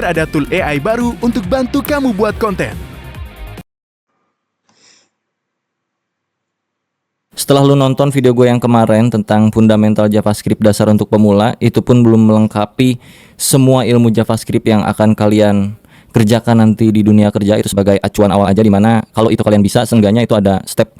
Ada tool AI baru untuk bantu kamu buat konten. Setelah lu nonton video gue yang kemarin tentang fundamental JavaScript dasar untuk pemula, itu pun belum melengkapi semua ilmu JavaScript yang akan kalian kerjakan nanti di dunia kerja. Itu sebagai acuan awal aja, dimana kalau itu kalian bisa, seenggaknya itu ada step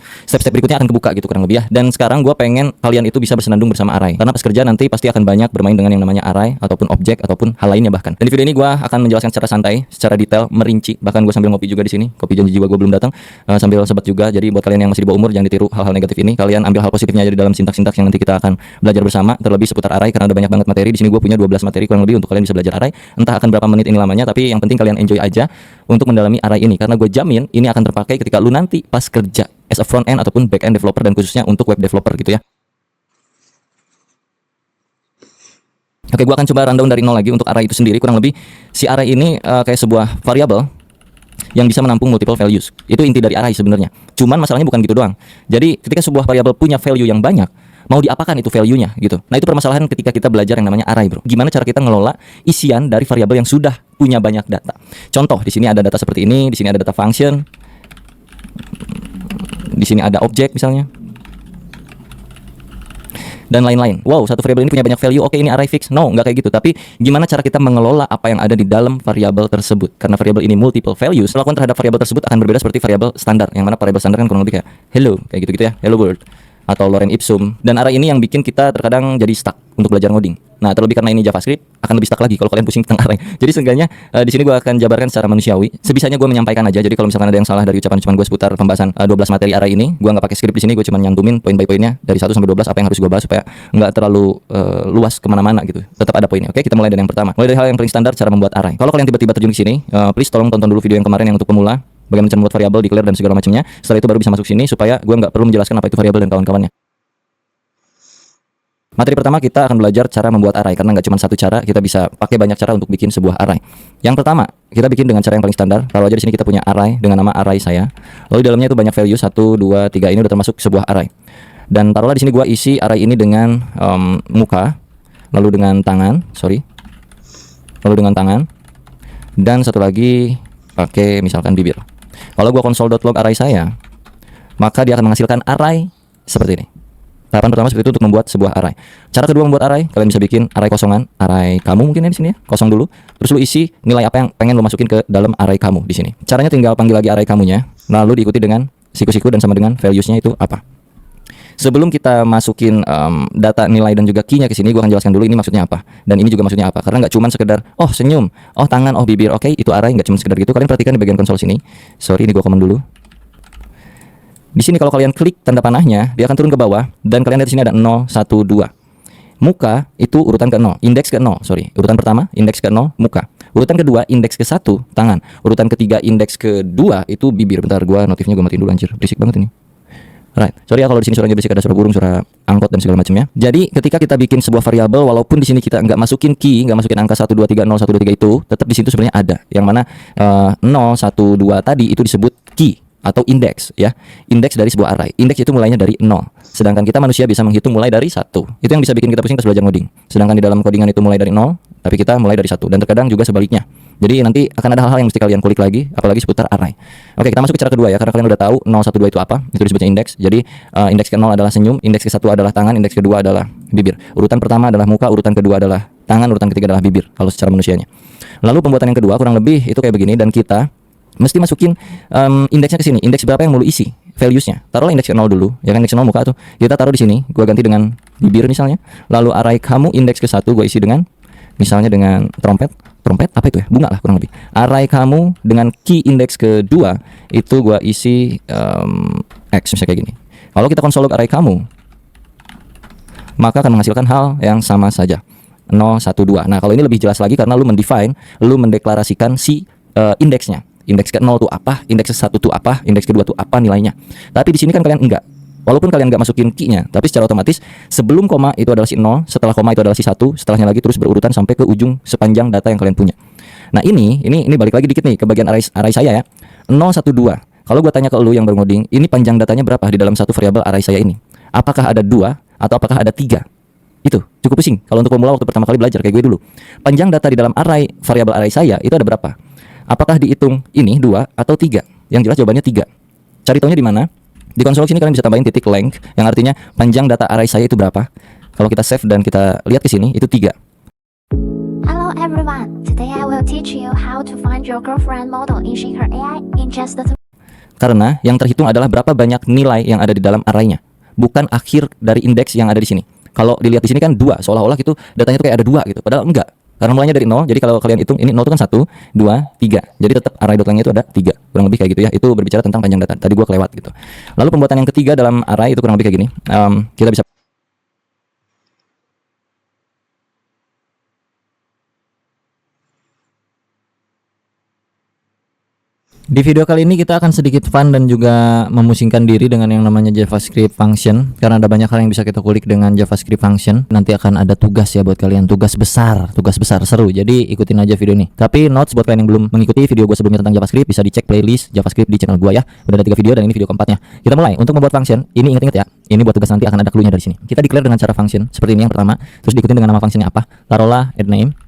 berikutnya akan kebuka gitu kurang lebih ya. Dan sekarang gue pengen kalian itu bisa bersenandung bersama array, karena pas kerja nanti pasti akan banyak bermain dengan yang namanya array ataupun objek ataupun hal lainnya bahkan. Dan di video ini gue akan menjelaskan secara santai, secara detail, merinci. Bahkan gue sambil ngopi juga di sini, kopi janji jiwa gue belum datang, sambil sebat juga. Jadi buat kalian yang masih di bawah umur, jangan ditiru hal-hal negatif ini. Kalian ambil hal positifnya aja di dalam sintaks-sintaks yang nanti kita akan belajar bersama, terlebih seputar array, karena ada banyak banget materi. Di sini gue punya 12 materi kurang lebih untuk kalian bisa belajar array. Entah akan berapa menit ini lamanya, tapi yang penting kalian enjoy aja untuk mendalami array ini, karena gue jamin ini akan terpakai ketika lu nanti pas kerja as a front end ataupun back end developer, dan khususnya untuk web developer gitu ya. Oke, gue akan coba rundown dari nol lagi untuk array itu sendiri. Kurang lebih si array ini kayak sebuah variabel yang bisa menampung multiple values. Itu inti dari array sebenarnya. Cuman masalahnya bukan gitu doang. Jadi ketika sebuah variabel punya value yang banyak, mau diapakan itu value-nya gitu. Nah, itu permasalahan ketika kita belajar yang namanya array, bro. Gimana cara kita ngelola isian dari variabel yang sudah punya banyak data. Contoh, di sini ada data seperti ini, di sini ada data function, di sini ada objek misalnya, dan lain-lain. Wow, satu variabel ini punya banyak value. Oke, ini array fix. No, nggak kayak gitu. Tapi gimana cara kita mengelola apa yang ada di dalam variabel tersebut? Karena variabel ini multiple values, perlakuan terhadap variabel tersebut akan berbeda seperti variabel standar. Yang mana variabel standar kan kurang lebih kayak hello, kayak gitu-gitu ya, hello world, atau lorem ipsum. Dan array ini yang bikin kita terkadang jadi stuck untuk belajar ngoding. Nah, terlebih karena ini JavaScript, akan lebih stuck lagi kalau kalian pusing tentang array. Jadi seenggaknya di sini gue akan jabarkan secara manusiawi. Sebisanya gue menyampaikan aja. Jadi kalau misalkan ada yang salah dari ucapan-ucapan gue seputar pembahasan 12 materi array ini, gue nggak pakai skrip di sini. Gue cuma nyantumin poin by poinnya dari 1 sampai 12 apa yang harus gue bahas supaya nggak terlalu luas kemana-mana gitu. Tetap ada poinnya. Oke, kita mulai dari yang pertama. Mulai dari hal yang paling standar, cara membuat array. Kalau kalian tiba-tiba terjun ke sini, please tolong tonton dulu video yang kemarin yang untuk pemula, bagaimana cara membuat variabel, declare dan segala macamnya. Setelah itu baru bisa masuk sini supaya gue nggak perlu menjelaskan apa itu variabel dan kawan-kawannya. Materi pertama kita akan belajar cara membuat array, karena nggak cuma satu cara, kita bisa pakai banyak cara untuk bikin sebuah array. Yang pertama, kita bikin dengan cara yang paling standar. Taruh aja di sini kita punya array dengan nama array saya. Lalu di dalamnya itu banyak value 1, 2, 3, ini udah termasuk sebuah array. Dan taruhlah di sini gua isi array ini dengan muka, lalu dengan tangan, lalu dengan tangan, dan satu lagi pakai misalkan bibir. Kalau gua console.log array saya, maka dia akan menghasilkan array seperti ini. Tahapan pertama seperti itu untuk membuat sebuah array. Cara kedua membuat array, kalian bisa bikin array kosongan, array kamu mungkin ya di sini ya, kosong dulu. Terus lu isi nilai apa yang pengen lu masukin ke dalam array kamu di sini. Caranya tinggal panggil lagi array kamunya, lalu diikuti dengan siku-siku dan sama dengan values-nya itu apa. Sebelum kita masukin data nilai dan juga key-nya ke sini, gua akan jelaskan dulu ini maksudnya apa dan ini juga maksudnya apa. Karena nggak cuma sekedar oh senyum, oh tangan, oh bibir, oke, itu array, nggak cuma sekedar gitu. Kalian perhatikan di bagian konsol sini. Ini gua komen dulu. Di sini kalau kalian klik tanda panahnya, dia akan turun ke bawah dan kalian lihat di sini ada 0, 1, 2. Muka itu urutan ke 0, indeks ke 0, Urutan pertama indeks ke 0, muka. Urutan kedua indeks ke 1, tangan. Urutan ketiga indeks ke 2 itu bibir. Bentar, notifnya gua matiin dulu anjir. Berisik banget ini. Right. Sorry ya kalau di sini suaranya berisik, ada suara burung, suara angkot dan segala macamnya. Jadi ketika kita bikin sebuah variabel, walaupun di sini kita nggak masukin key, nggak masukin angka 1 2 3 0 1 2 3 itu, tetap di situ sebenarnya ada. Yang mana 0 1 2 tadi itu disebut key atau indeks ya. Indeks dari sebuah array. Indeks itu mulainya dari 0. Sedangkan kita manusia bisa menghitung mulai dari 1. Itu yang bisa bikin kita pusing pas belajar ngoding. Sedangkan di dalam codingan itu mulai dari 0, tapi kita mulai dari 1 dan terkadang juga sebaliknya. Jadi nanti akan ada hal-hal yang mesti kalian kulik lagi, apalagi seputar array. Oke, kita masuk ke cara kedua ya, karena kalian udah tahu 0 1 2 itu apa. Itu disebutnya indeks. Jadi indeks ke 0 adalah senyum, indeks ke 1 adalah tangan, indeks kedua adalah bibir. Urutan pertama adalah muka, urutan kedua adalah tangan, urutan ketiga adalah bibir kalau secara manusianya. Lalu pembuatan yang kedua kurang lebih itu kayak begini, dan kita mesti masukin indeksnya ke sini. Indeks berapa yang mau lu isi? Values-nya. Taruhlah indeks ke 0 dulu. Ya kan, indeks 0 muka tuh. Kita taruh di sini. Gua ganti dengan bibir misalnya. Lalu array kamu indeks ke 1 gua isi dengan misalnya dengan trompet apa itu ya? Bunga lah kurang lebih. Array kamu dengan key indeks ke 2 itu gua isi X misalnya kayak gini. Kalau kita console log array kamu, maka akan menghasilkan hal yang sama saja. 0 1 2. Nah, kalau ini lebih jelas lagi karena lu mendeklarasikan si indeksnya. Indeks ke 0 itu apa, indeks ke 1 itu apa, indeks ke 2 itu apa nilainya. Tapi di sini kan kalian enggak. Walaupun kalian enggak masukin key-nya, tapi secara otomatis sebelum koma itu adalah si 0, setelah koma itu adalah si 1, setelahnya lagi terus berurutan sampai ke ujung sepanjang data yang kalian punya. Nah, ini balik lagi dikit nih ke bagian array saya ya. 0 1 2. Kalau gua tanya ke lu yang baru ngoding, ini panjang datanya berapa di dalam satu variabel array saya ini? Apakah ada 2 atau apakah ada 3? Itu cukup pusing kalau untuk pemula waktu pertama kali belajar kayak gue dulu. Panjang data di dalam array, variabel array saya itu ada berapa? Apakah dihitung ini 2 atau 3? Yang jelas jawabannya 3. Cari taunya di mana? Di konsol sini kalian bisa tambahin titik length yang artinya panjang data array saya itu berapa. Kalau kita save dan kita lihat ke sini itu 3. Hello everyone, today I will teach you how to find your girlfriend model in Shaker AI in just the Karena yang terhitung adalah berapa banyak nilai yang ada di dalam arraynya, bukan akhir dari indeks yang ada di sini. Kalau dilihat di sini kan 2, seolah-olah gitu datanya itu kayak ada 2 gitu, padahal enggak. Karena mulainya dari 0, jadi kalau kalian hitung ini 0 itu kan 1, 2, 3. Jadi tetap array.length itu ada 3. Kurang lebih kayak gitu ya. Itu berbicara tentang panjang data. Tadi gua kelewat gitu. Lalu pembuatan yang ketiga dalam array itu kurang lebih kayak gini. Kita bisa Di video kali ini kita akan sedikit fun dan juga memusingkan diri dengan yang namanya JavaScript function, karena ada banyak hal yang bisa kita kulik dengan JavaScript function. Nanti akan ada tugas ya buat kalian, tugas besar seru. Jadi ikutin aja video ini. Tapi notes buat kalian yang belum mengikuti video gue sebelumnya tentang JavaScript, bisa dicek playlist JavaScript di channel gue ya. Udah ada 3 video dan ini video keempatnya. Kita mulai. Untuk membuat function, ini ingat-ingat ya. Ini buat tugas nanti akan ada clue-nya dari sini. Kita declare dengan cara function seperti ini yang pertama, terus diikutin dengan nama functionnya apa. Taruhlah add name.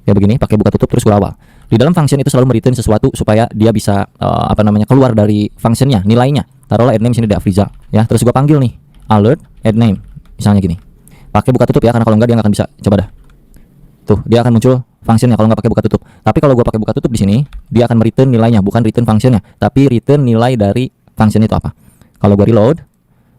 Ya begini, pakai buka tutup terus awal. Di dalam function itu selalu mereturn sesuatu supaya dia bisa keluar dari functionnya, nilainya. Taruhlah add name sini ada Afrizal ya. Terus gua panggil nih alert add name. Misalnya gini. Pakai buka tutup ya, karena kalau enggak dia nggak akan bisa. Coba dah. Tuh, dia akan muncul functionnya kalau nggak pakai buka tutup. Tapi kalau gua pakai buka tutup di sini, dia akan mereturn nilainya, bukan return functionnya, tapi return nilai dari function itu apa. Kalau gua reload,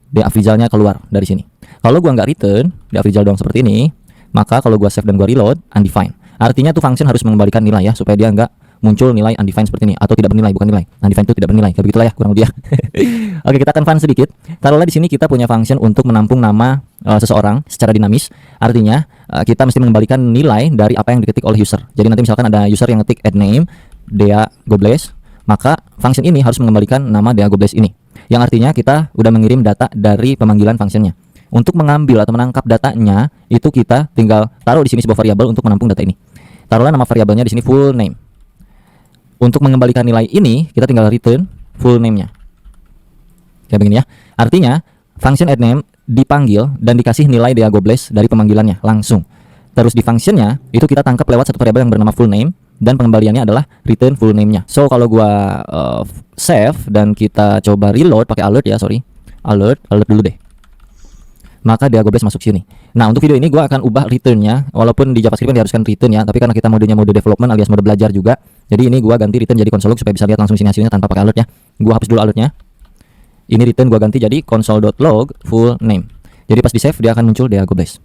dia Afrizalnya keluar dari sini. Kalau gua nggak return, dia Afrizal doang seperti ini, maka kalau gua save dan gua reload, undefined. Artinya tuh function harus mengembalikan nilai ya, supaya dia nggak muncul nilai undefined seperti ini, atau tidak bernilai, bukan nilai. Undefined itu tidak bernilai, kayak begitulah ya kurang lebih ya. Oke, kita akan fun sedikit. Taruhlah di sini kita punya function untuk menampung nama seseorang secara dinamis. Artinya kita mesti mengembalikan nilai dari apa yang diketik oleh user. Jadi nanti misalkan ada user yang ngetik add name Dea Gobles, maka function ini harus mengembalikan nama Dea Gobles ini. Yang artinya kita udah mengirim data dari pemanggilan functionnya. Untuk mengambil atau menangkap datanya, itu kita tinggal taruh di sini sebuah variabel untuk menampung data ini. Taruhlah nama variabelnya di sini full name. Untuk mengembalikan nilai ini, kita tinggal return full name-nya. Kayak begini ya. Artinya, function add name dipanggil dan dikasih nilai Dea Gobles dari pemanggilannya langsung. Terus di functionnya, itu kita tangkap lewat satu variabel yang bernama full name, dan pengembaliannya adalah return full name-nya. So, kalau gua save dan kita coba reload pakai alert ya, alert dulu deh. Maka Dea Gobles masuk sini. Nah, untuk video ini gue akan ubah returnnya, walaupun di JavaScript diharuskan return ya, tapi karena kita modenya mode development alias mode belajar juga, jadi ini gue ganti return jadi console log supaya bisa lihat langsung sini hasilnya tanpa pakai alert ya. Gue hapus dulu alertnya. Ini return gue ganti jadi console.log full name. Jadi pas di save dia akan muncul Dea Gobles.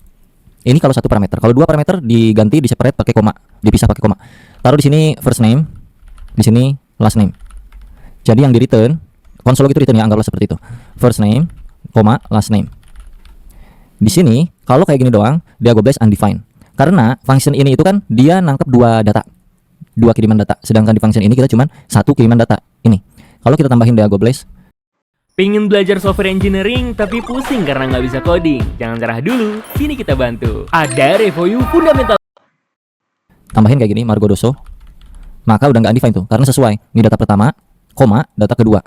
Ini kalau satu parameter. Kalau dua parameter diganti di separate pakai koma, dipisah pakai koma. Taruh di sini first name, di sini last name. Jadi yang di return console log itu return ya, anggaplah seperti itu. First name, koma, last name. Di sini kalau kayak gini doang Dea Gobles undefined, karena function ini itu kan dia nangkep dua kiriman data, sedangkan di function ini kita cuma satu kiriman data ini. Kalau kita tambahin Dea Gobles, pengen belajar software engineering tapi pusing karena nggak bisa coding? Jangan cerah dulu, sini kita bantu. Ada Revoyu Fundamental. Tambahin kayak gini Margodoso, maka udah nggak undefined tuh, karena sesuai. Ini data pertama, koma, data kedua.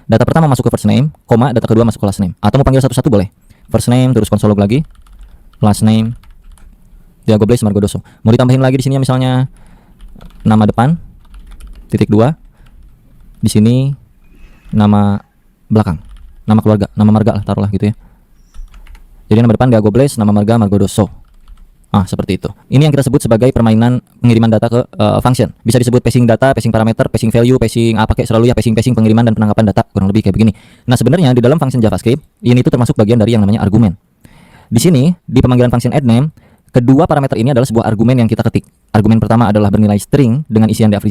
Data pertama masuk ke first name, koma, data kedua masuk ke last name. Atau mau panggil satu-satu boleh. First name terus console log lagi, last name Dea Gobles Margodoso. Mau ditambahin lagi di sini misalnya nama depan titik 2, di sini nama belakang, nama keluarga, nama marga lah taruhlah gitu ya. Jadi nama depan Dea Gobles, nama marga Margodoso. Seperti itu. Ini yang kita sebut sebagai permainan pengiriman data ke function. Bisa disebut passing data, passing parameter, passing value, passing pakai selalu ya passing pengiriman dan penangkapan data, kurang lebih kayak begini. Nah, sebenarnya di dalam function JavaScript ini itu termasuk bagian dari yang namanya argumen. Di sini di pemanggilan function add name, kedua parameter ini adalah sebuah argumen yang kita ketik. Argumen pertama adalah bernilai string dengan isian Dea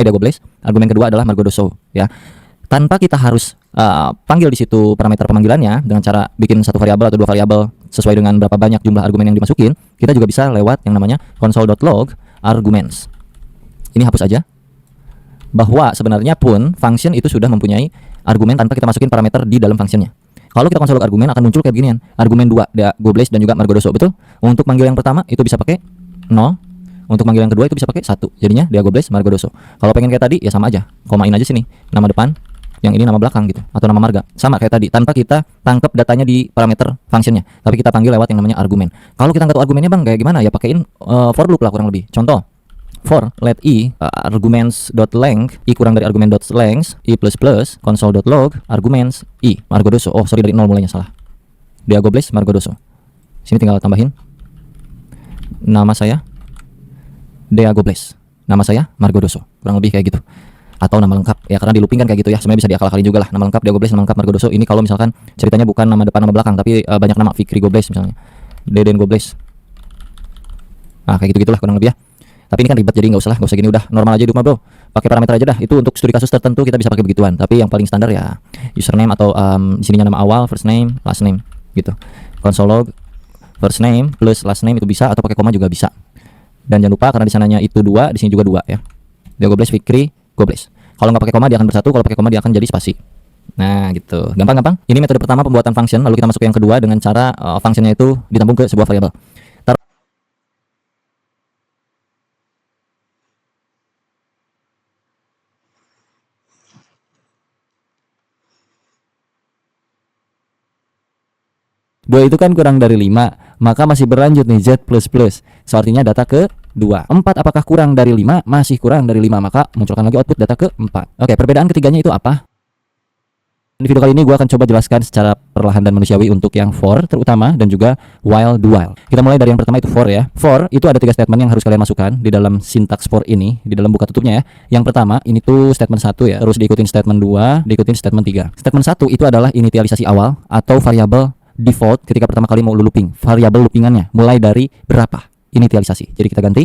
Gobles. Argumen kedua adalah Margodoso ya. Tanpa kita harus panggil di situ parameter pemanggilannya dengan cara bikin satu variabel atau dua variabel sesuai dengan berapa banyak jumlah argumen yang dimasukin, kita juga bisa lewat yang namanya console.log arguments. Ini hapus aja. Bahwa sebenarnya pun function itu sudah mempunyai argumen tanpa kita masukin parameter di dalam functionnya. Kalau kita console.log argumen akan muncul kayak beginian. Argumen 2 Dea Gobles dan juga Margodoso, betul? Untuk manggil yang pertama itu bisa pakai 0. Untuk manggil yang kedua itu bisa pakai 1. Jadinya Dea Gobles Margodoso. Kalau pengen kayak tadi ya sama aja. Komain aja sini. Nama depan yang ini nama belakang gitu atau nama marga. Sama kayak tadi, tanpa kita tangkap datanya di parameter functionnya, tapi kita panggil lewat yang namanya argumen. Kalau kita nggak tahu argumennya bang, kayak gimana ya, pakein for loop lah kurang lebih. Contoh, for let i arguments.length i kurang dari argument.length i plus plus console.log arguments i margodoso. Oh sorry, dari 0 mulainya salah. Diagobles margodoso. Sini tinggal tambahin nama saya Diagobles, nama saya Margodoso, kurang lebih kayak gitu. Atau nama lengkap ya, karena di looping kan kayak gitu ya, sebenarnya bisa diakal-akalin juga lah. Nama lengkap Diagobles, nama lengkap Margodoso. Ini kalau misalkan ceritanya bukan nama depan nama belakang, tapi banyak nama, Fikri Gobles misalnya, Deden Gobles. Nah kayak gitu gitulah kurang lebih ya. Tapi ini kan ribet, jadi nggak usah gini, udah normal aja hidup mah bro. Pakai parameter aja dah. Itu untuk studi kasus tertentu kita bisa pakai begituan. Tapi yang paling standar ya username atau di sininya nama awal, first name, last name gitu. Console log first name plus last name itu bisa, atau pakai koma juga bisa. Dan jangan lupa karena di sananya itu 2, di sini juga 2 ya. Dia Gobles, Fikri, Gobles. Kalau nggak pakai koma dia akan bersatu, kalau pakai koma dia akan jadi spasi. Nah gitu, gampang-gampang. Ini metode pertama pembuatan function, lalu kita masuk ke yang kedua dengan cara functionnya itu ditambung ke sebuah variabel. Dua itu kan kurang dari 5, maka masih berlanjut nih z++. So artinya data ke 2. 4 apakah kurang dari 5? Masih kurang dari 5, maka munculkan lagi output data ke 4. Oke, perbedaan ketiganya itu apa? Di video kali ini gue akan coba jelaskan secara perlahan dan manusiawi untuk yang for terutama, dan juga while do while. Kita mulai dari yang pertama itu for ya. For itu ada 3 statement yang harus kalian masukkan di dalam sintaks for ini, di dalam buka tutupnya ya. Yang pertama ini tuh statement 1 ya, terus diikutin statement 2, diikutin statement 3. Statement 1 itu adalah inisialisasi awal atau variabel default ketika pertama kali mau looping. Variabel loopingannya mulai dari berapa inisialisasi. Jadi kita ganti,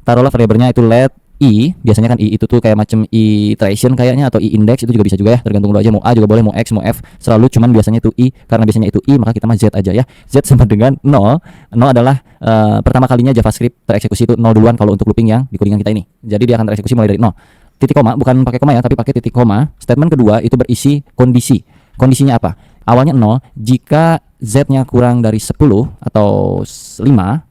taruhlah variabelnya itu let i, biasanya kan i itu tuh kayak macam iteration kayaknya, atau i index, itu juga bisa juga ya, tergantung lu aja, mau a juga boleh, mau x, mau f, selalu cuman biasanya itu i, karena biasanya itu i maka kita mah z aja ya. Z sama dengan 0. 0 adalah pertama kalinya JavaScript tereksekusi itu 0 duluan kalau untuk looping yang di codingan kita ini. Jadi dia akan tereksekusi mulai dari 0. Titik koma, bukan pakai koma ya, tapi pakai titik koma. Statement kedua itu berisi kondisi. Kondisinya apa? Awalnya 0, jika z-nya kurang dari 10 atau 5,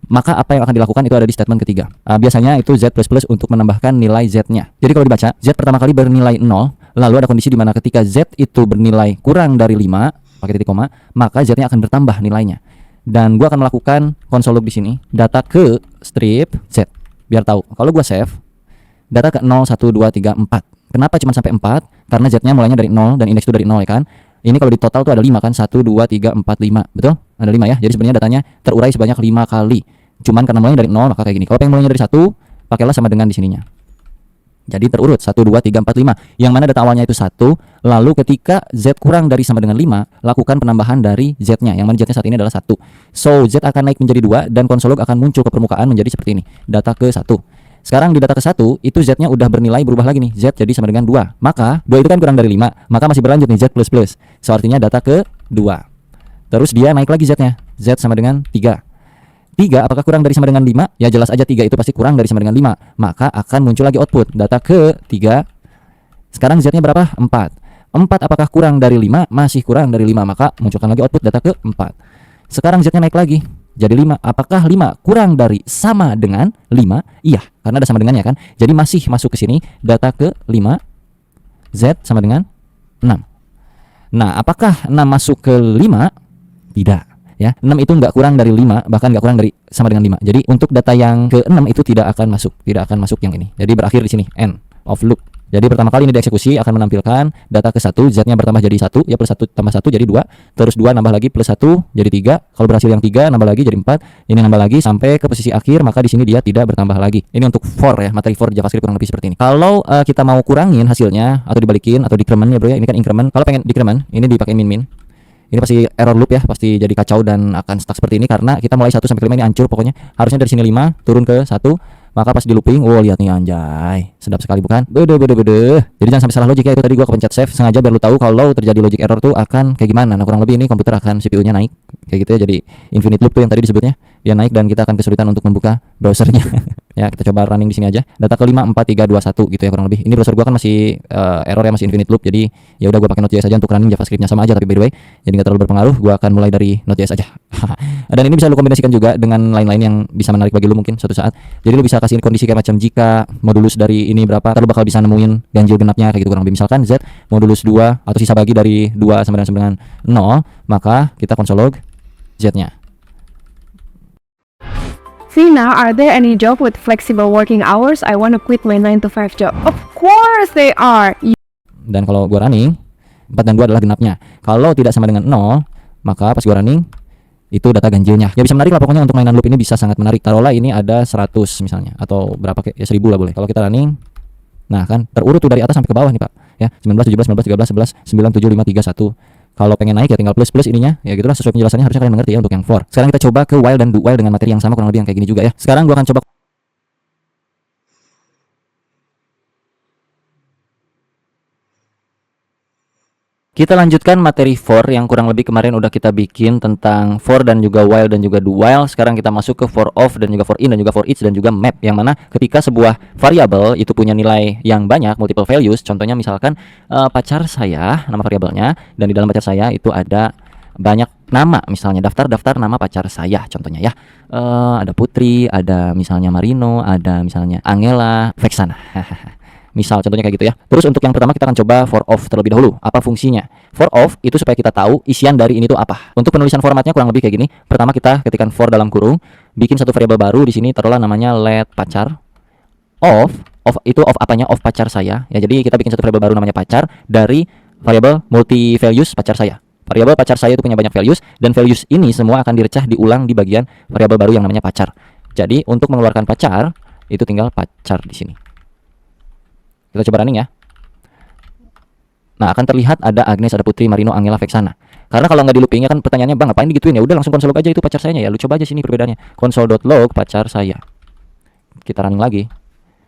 maka apa yang akan dilakukan itu ada di statement ketiga. Biasanya itu z++ untuk menambahkan nilai z-nya. Jadi kalau dibaca, z pertama kali bernilai 0, lalu ada kondisi di mana ketika z itu bernilai kurang dari 5, pakai titik koma, maka z-nya akan bertambah nilainya. Dan gua akan melakukan console log di sini, data ke strip z. Biar tahu. Kalau gua save, data ke 0, 1, 2, 3, 4. Kenapa cuma sampai 4? Karena z-nya mulainya dari 0 dan indeks itu dari 0 ya kan. Ini kalau di total tuh ada 5 kan, 1, 2, 3, 4, 5. Betul? Ada 5 ya. Jadi sebenarnya datanya terurai sebanyak 5 kali. Cuman karena mulainya dari 0 maka kayak gini. Kalau pengen mulainya dari 1, pakailah sama dengan di sininya. Jadi terurut 1, 2, 3, 4, 5. Yang mana data awalnya itu 1. Lalu ketika z kurang dari sama dengan 5, lakukan penambahan dari z-nya. Yang mana z-nya saat ini adalah 1. So z akan naik menjadi 2 dan console log akan muncul ke permukaan menjadi seperti ini. Data ke 1. Sekarang di data ke 1 itu z-nya udah bernilai berubah lagi nih. Z jadi sama dengan 2. Maka 2 itu kan kurang dari 5, maka masih berlanjut nih z++. So artinya data ke 2. Terus dia naik lagi z-nya. Z sama dengan 3. 3 apakah kurang dari sama dengan 5? Ya jelas aja 3 itu pasti kurang dari sama dengan 5. Maka akan muncul lagi output data ke 3. Sekarang z-nya berapa? 4. 4 apakah kurang dari 5? Masih kurang dari 5, maka munculkan lagi output data ke 4. Sekarang z-nya naik lagi jadi 5. Apakah 5 kurang dari sama dengan 5? Iya, karena ada sama dengannya kan. Jadi masih masuk ke sini data ke 5. Z sama dengan 6. Nah, apakah 6 masuk ke 5? Tidak, ya. 6 itu nggak kurang dari 5, bahkan nggak kurang dari sama dengan 5. Jadi untuk data yang ke 6 itu tidak akan masuk yang ini. Jadi berakhir di sini end of loop. Jadi pertama kali ini dieksekusi akan menampilkan data ke 1, z-nya bertambah jadi 1, ya plus 1 tambah 1 jadi 2, terus 2 nambah lagi plus 1 jadi 3, kalau berhasil yang 3 nambah lagi jadi 4, ini nambah lagi sampai ke posisi akhir, maka di sini dia tidak bertambah lagi. Ini untuk for ya, materi for JavaScript kurang lebih seperti ini. Kalau kita mau kurangin hasilnya atau dibalikin atau decrement ya bro ya, ini kan increment. Kalau pengen decrement, ini dipakai min-min. Ini pasti error loop ya, pasti jadi kacau dan akan stuck seperti ini karena kita mulai 1 sampai 5 ini hancur pokoknya. Harusnya dari sini 5 turun ke 1. Maka pas di looping, lihat nih anjay, sedap sekali bukan? Bede. Jadi jangan sampai salah logik ya, itu tadi gua kepencet save sengaja biar lu tahu kalau terjadi logic error tuh akan kayak gimana. Nah kurang lebih ini komputer akan CPU-nya naik kayak gitu ya, jadi infinite loop tuh yang tadi disebutnya. dia naik dan kita akan kesulitan untuk membuka browsernya. Ya, kita coba running di sini aja. Data ke-5 4 3 2 1 gitu ya kurang lebih. Ini browser gua kan masih error ya, masih infinite loop. Jadi ya udah gua pakai Node.js aja untuk running, JavaScript-nya sama aja tapi by the way. Jadi enggak terlalu berpengaruh. Gua akan mulai dari Node.js aja. Dan ini bisa lu kombinasikan juga dengan lain-lain yang bisa menarik bagi lu mungkin suatu saat. Jadi lu bisa kasih kondisi kayak macam jika modulus dari ini berapa, lu bakal bisa nemuin ganjil genapnya kayak gitu kurang lebih. Misalkan Z modulus 2 atau sisa bagi dari 2 sama dengan 0, maka kita console log Z-nya. Vina, are there any job with flexible working hours? I want to quit my 9 to 5 job. Of course they are. Dan kalau gua running 4 dan 2 adalah genapnya. Kalau tidak sama dengan 0, maka pas gua running itu data ganjilnya. Ya bisa menarik lah pokoknya, untuk mainan loop ini bisa sangat menarik. Taruhlah ini ada 100 misalnya, atau berapa kayak ya 1000 lah boleh. Kalau kita running, nah kan terurut tuh dari atas sampai ke bawah nih Pak. Ya, 19 17 19 13 11 9 7 5 3 1. Kalau pengen naik ya tinggal plus ininya. Ya gitulah, sesuai penjelasannya harusnya kalian mengerti ya untuk yang for. Sekarang kita coba ke while dan do while dengan materi yang sama kurang lebih yang kayak gini juga ya. Sekarang gua akan coba kita lanjutkan materi for yang kurang lebih kemarin udah kita bikin tentang for dan juga while dan juga do while. Sekarang kita masuk ke for of dan juga for in dan juga for each dan juga map, yang mana ketika sebuah variabel itu punya nilai yang banyak, multiple values. Contohnya misalkan pacar saya, nama variabelnya, dan di dalam pacar saya itu ada banyak nama, misalnya daftar nama pacar saya contohnya ya. Ada Putri, ada misalnya Marino, ada misalnya Angela, Vexana. Misal contohnya kayak gitu ya. Terus untuk yang pertama kita akan coba for of terlebih dahulu. Apa fungsinya? For of itu supaya kita tahu isian dari ini tuh apa. Untuk penulisan formatnya kurang lebih kayak gini. Pertama kita ketikkan for dalam kurung, bikin satu variabel baru di sini, taruhlah namanya let pacar. Of itu of apanya? Of pacar saya. Ya, jadi kita bikin satu variabel baru namanya pacar dari variabel multi values pacar saya. Variabel pacar saya itu punya banyak values, dan values ini semua akan direcah diulang di bagian variabel baru yang namanya pacar. Jadi untuk mengeluarkan pacar itu tinggal pacar di sini. Kita coba running ya. Nah, akan terlihat ada Agnes, ada Putri, Marino, Angela, Vexana. Karena kalau nggak di looping ya kan pertanyaannya, bang ngapain digituin ya? Udah langsung console log aja itu pacar sayanya ya. Lu coba aja sini perbedaannya. Console.log pacar saya. Kita running lagi.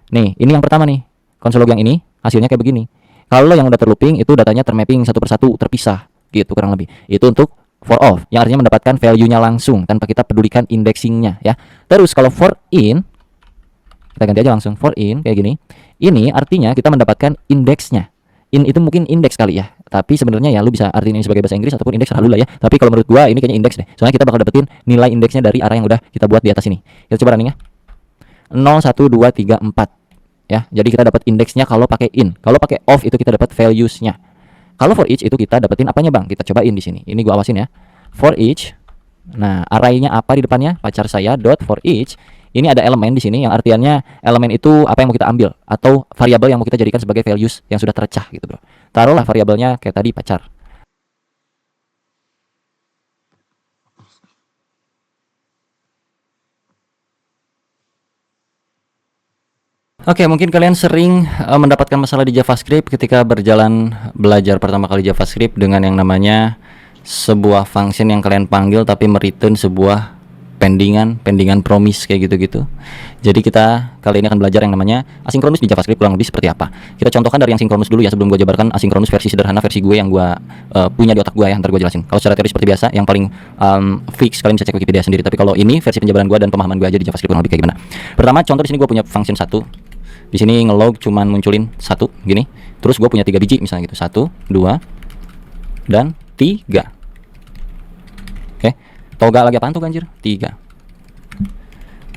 Nih, ini yang pertama nih. Console log yang ini hasilnya kayak begini. Kalau yang udah terlooping itu datanya termapping satu persatu, terpisah gitu kurang lebih. Itu untuk for of yang artinya mendapatkan value-nya langsung tanpa kita pedulikan indexingnya ya. Terus kalau for in, kita ganti aja langsung for in kayak gini. Ini artinya kita mendapatkan indeksnya. In itu mungkin indeks kali ya. Tapi sebenarnya ya lu bisa artiin ini sebagai bahasa Inggris ataupun indeks terlalu lah ya. Tapi kalau menurut gua ini kayaknya indeks deh. Soalnya kita bakal dapetin nilai indeksnya dari array yang udah kita buat di atas ini. Kita coba running ya. 0 1 2 3 4. Ya. Jadi kita dapat indeksnya kalau pakai in. Kalau pakai of itu kita dapat values-nya. Kalau for each itu kita dapetin apanya, Bang? Kita cobain di sini. Ini gua awasin ya. For each. Nah, array-nya apa di depannya? Pacar saya dot for each. Ini ada elemen di sini yang artiannya elemen itu apa yang mau kita ambil atau variabel yang mau kita jadikan sebagai values yang sudah tercah gitu, Bro. Taruhlah variabelnya kayak tadi pacar. Oke, mungkin kalian sering mendapatkan masalah di JavaScript ketika berjalan belajar pertama kali JavaScript dengan yang namanya sebuah function yang kalian panggil tapi mereturn sebuah pendingan promise kayak gitu-gitu. Jadi kita kali ini akan belajar yang namanya asinkronus di JavaScript kurang lebih seperti apa. Kita contohkan dari yang sinkronus dulu ya sebelum gue jabarkan asinkronus versi sederhana, versi gue yang gue punya di otak gue ya, ntar gue jelasin. Kalau secara teori seperti biasa, yang paling fix kalian bisa cek Wikipedia sendiri. Tapi kalau ini versi penjabaran gue dan pemahaman gue aja di JavaScript kurang lebih kayak gimana. Pertama contoh di sini gue punya function 1. Di sini ngelog cuman munculin 1 gini. Terus gue punya 3 biji misalnya gitu. 1, 2 dan 3. Oke. Toga lagi apaan tuh ganjir? 3.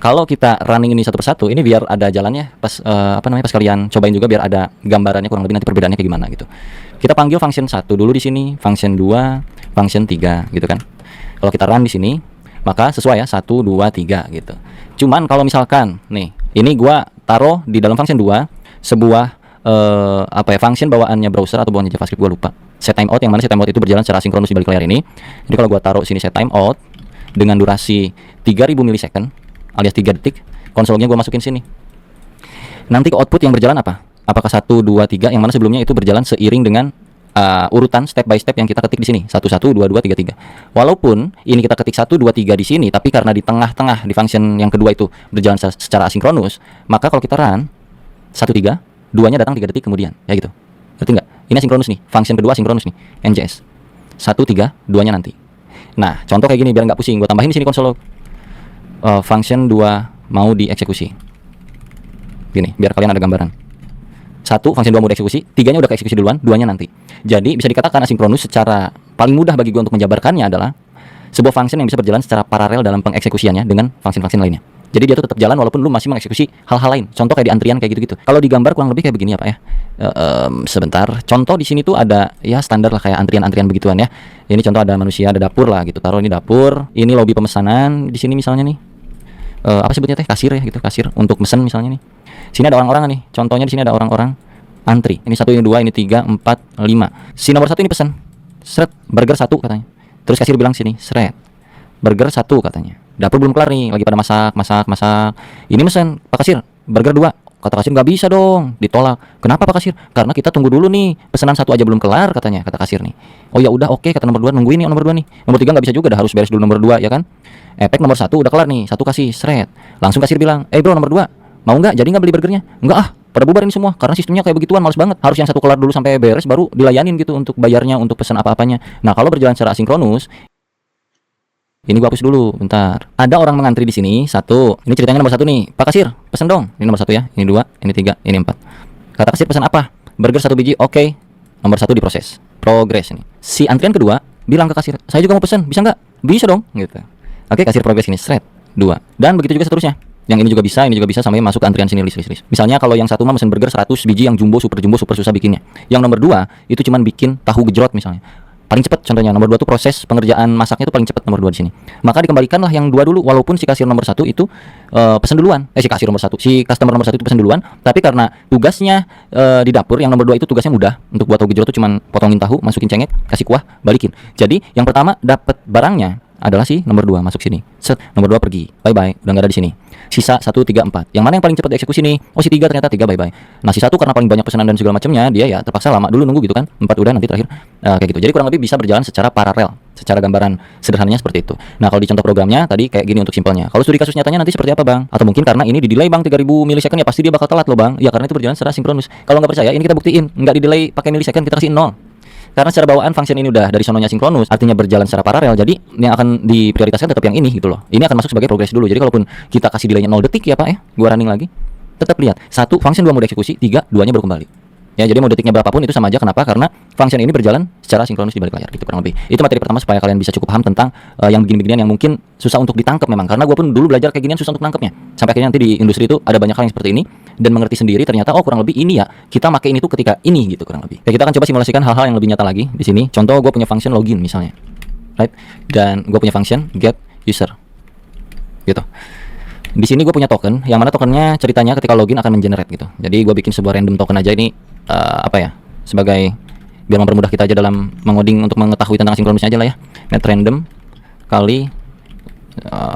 Kalau kita running ini satu persatu, ini biar ada jalannya pas pas kalian cobain juga biar ada gambarannya kurang lebih nanti perbedaannya kayak gimana gitu. Kita panggil function 1 dulu di sini, function 2, function 3 gitu kan. Kalau kita run di sini, maka sesuai ya 1 2 3 gitu. Cuman kalau misalkan nih, ini gua taruh di dalam function 2 sebuah function bawaannya browser atau bawaannya JavaScript gua lupa. Set timeout yang mana set timeout itu berjalan secara sinkronus di balik layar ini. Jadi kalau gua taruh sini set timeout dengan durasi 3000 milisecond alias 3 detik, konsolnya gue masukin sini. Nanti ke output yang berjalan apa? Apakah 1, 2, 3 yang mana sebelumnya itu berjalan seiring dengan urutan step by step yang kita ketik di sini. 1, 1, 2, 2, 3, 3. Walaupun ini kita ketik 1, 2, 3 di sini, tapi karena di tengah-tengah di function yang kedua itu berjalan secara asinkronus, maka kalau kita run 1, 3, 2-nya datang 3 detik kemudian. Ya gitu. Ngerti nggak? Ini asinkronus nih. Function kedua asinkronus nih. NJS. 1, 3, 2-nya nanti. Nah, contoh kayak gini biar nggak pusing. Gue tambahin di sini konsol log. function 2 mau dieksekusi. Gini, biar kalian ada gambaran. 1 function 2 mau dieksekusi, 3-nya udah keeksekusi duluan, 2-nya nanti. Jadi bisa dikatakan asinkronus secara paling mudah bagi gue untuk menjabarkannya adalah sebuah function yang bisa berjalan secara paralel dalam pengeksekusiannya dengan function-function lainnya. Jadi dia tuh tetap jalan walaupun lu masih mengeksekusi hal-hal lain. Contoh kayak di antrian kayak gitu-gitu. Kalau digambar kurang lebih kayak begini ya Pak ya. Sebentar. Contoh di sini tuh ada ya standar lah kayak antrian-antrian begituan ya. Ini contoh ada manusia, ada dapur lah gitu. Taruh ini dapur, ini lobi pemesanan di sini misalnya nih. Apa sebutnya teh? Kasir ya gitu, kasir untuk mesen misalnya nih. Sini ada orang-orang nih. Contohnya di sini ada orang-orang antri. Ini 1, ini 2, ini 3, 4, 5. Si nomor 1 ini pesan. Seret, burger 1 katanya. Terus kasir bilang sini, seret. Burger 1 katanya. Dapur belum kelar nih, lagi pada masak. Ini mesen, Pak Kasir, burger 2. Kata kasir nggak bisa dong, ditolak. Kenapa Pak Kasir? Karena kita tunggu dulu nih, pesanan 1 aja belum kelar katanya, kata kasir nih. Oh ya udah oke, kata nomor 2 nungguin nih nomor 2 nih. Nomor 3 nggak bisa juga, dah harus beres dulu nomor 2 ya kan. Efek nomor 1 udah kelar nih, 1 kasih, seret. Langsung kasir bilang, bro nomor 2, mau nggak? Jadi nggak beli burgernya? Nggak ah, pada bubarin semua, karena sistemnya kayak begituan, males banget. Harus yang 1 kelar dulu sampai beres, baru dilayanin gitu untuk bayarnya, untuk pesan apa-apanya. Nah kalau berjalan secara asinkronus, ini gua hapus dulu, bentar. Ada orang mengantri di sini, 1. Ini ceritanya nomor 1 nih. Pak Kasir, pesan dong. Ini nomor 1 ya. Ini 2, ini 3, ini 4. Kata kasir pesan apa? Burger 1 biji. Oke. Nomor 1 diproses. Progres ini. Si antrian kedua bilang ke kasir, "Saya juga mau pesan. Bisa nggak?" "Bisa dong." Gitu. Oke, kasir progres ini. Seret. 2. Dan begitu juga seterusnya. Yang ini juga bisa sampai masuk ke antrian sini list. Misalnya kalau yang 1 mah mesin burger 100 biji yang jumbo super susah bikinnya. Yang nomor 2 itu cuman bikin tahu gejrot misalnya. Paling cepat contohnya nomor 2 tuh proses pengerjaan masaknya itu paling cepat nomor 2 di sini. Maka dikembalikanlah yang 2 dulu walaupun si kasir nomor 1 itu pesan duluan. Si kasir nomor 1, si customer nomor 1 itu pesan duluan, tapi karena tugasnya di dapur yang nomor 2 itu tugasnya mudah. Untuk buat tahu gejrot itu cuman potongin tahu, masukin cengek, kasih kuah, balikin. Jadi yang pertama dapat barangnya adalah si nomor 2 masuk sini. Set, nomor 2 pergi. Bye bye, udah enggak ada di sini. Sisa 1, 3, 4. Yang mana yang paling cepat dieksekusi nih? Oh si 3 ternyata 3 bye bye. Nah si 1 karena paling banyak pesanan dan segala macamnya, dia ya terpaksa lama dulu nunggu gitu kan. 4 udah nanti terakhir kayak gitu. Jadi kurang lebih bisa berjalan secara paralel. Secara gambaran sederhananya seperti itu. Nah kalau di contoh programnya tadi kayak gini untuk simpelnya. Kalau studi kasus nyatanya nanti seperti apa bang? Atau mungkin karena ini di delay bang 3000 milisecond ya pasti dia bakal telat loh bang. Ya karena itu berjalan secara sinkronus. Kalau nggak percaya ini kita buktiin. Nggak di delay pakai milisecond, kita kasih 0. Karena secara bawaan function ini udah dari sononya sinkronus, artinya berjalan secara paralel. Jadi yang akan diprioritaskan tetap yang ini gitu loh. Ini akan masuk sebagai progres dulu. Jadi kalaupun kita kasih delaynya 0 detik ya Pak ya, gua running lagi. Tetap lihat, 1 function 2 mau dieksekusi, 3 2-nya baru kembali. Ya jadi mau detiknya berapapun itu sama aja. Kenapa? Karena function ini berjalan secara sinkronus di balik layar gitu kurang lebih. Itu materi pertama supaya kalian bisa cukup paham tentang yang begini-beginian yang mungkin susah untuk ditangkap memang. Karena gua pun dulu belajar kayak ginian susah untuk nangkepnya. Sampai akhirnya nanti di industri itu ada banyak hal yang seperti ini dan mengerti sendiri ternyata oh kurang lebih ini ya kita pakai ini tuh ketika ini gitu kurang lebih. Ya kita akan coba simulasikan hal-hal yang lebih nyata lagi di sini. Contoh gua punya function login misalnya. Right? Dan gua punya function get user. Gitu. Di sini gue punya token, yang mana tokennya ceritanya ketika login akan mengenerate gitu. Jadi gue bikin sebuah random token aja ini apa ya? Sebagai biar mempermudah kita aja dalam mengoding untuk mengetahui tentang sinkronusnya aja lah ya. Net random kali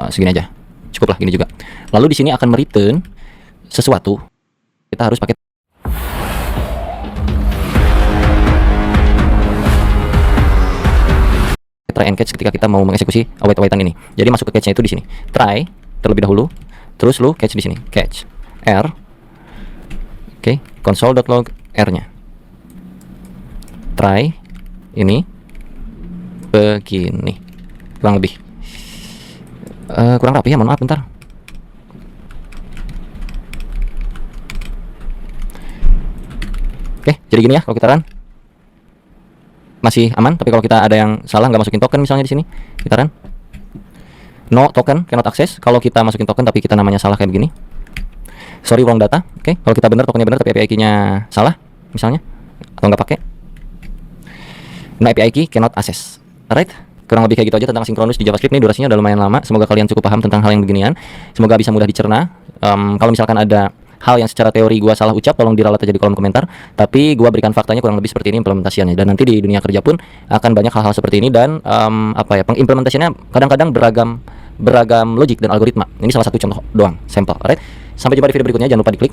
segini aja. Cukup lah gini juga. Lalu di sini akan mereturn sesuatu. Kita harus pakai try and catch ketika kita mau mengeksekusi await-awaitan ini. Jadi masuk ke catch-nya itu di sini. Try terlebih dahulu. Terus lu catch di sini, catch R, oke, console.log R-nya. Try ini begini, kurang lebih. Kurang rapi ya, mohon maaf, bentar. Oke, jadi gini ya kalau kita run. Masih aman, tapi kalau kita ada yang salah nggak masukin token misalnya di sini, kita run. No token, cannot access. Kalau kita masukin token tapi kita namanya salah kayak begini. Sorry wrong data. Oke, kalau kita benar tokennya benar tapi API key-nya salah misalnya atau nggak pakai. No API key cannot access. Alright. Kurang lebih kayak gitu aja tentang sinkronus di JavaScript. Ini durasinya udah lumayan lama. Semoga kalian cukup paham tentang hal yang beginian. Semoga bisa mudah dicerna. Kalau misalkan ada hal yang secara teori gua salah ucap, tolong diralat aja di kolom komentar. Tapi gua berikan faktanya kurang lebih seperti ini implementasiannya. Dan nanti di dunia kerja pun akan banyak hal-hal seperti ini dan pengimplementasiannya kadang-kadang beragam logik dan algoritma. Ini salah satu contoh doang, sampel. Alright. Sampai jumpa di video berikutnya. Jangan lupa diklik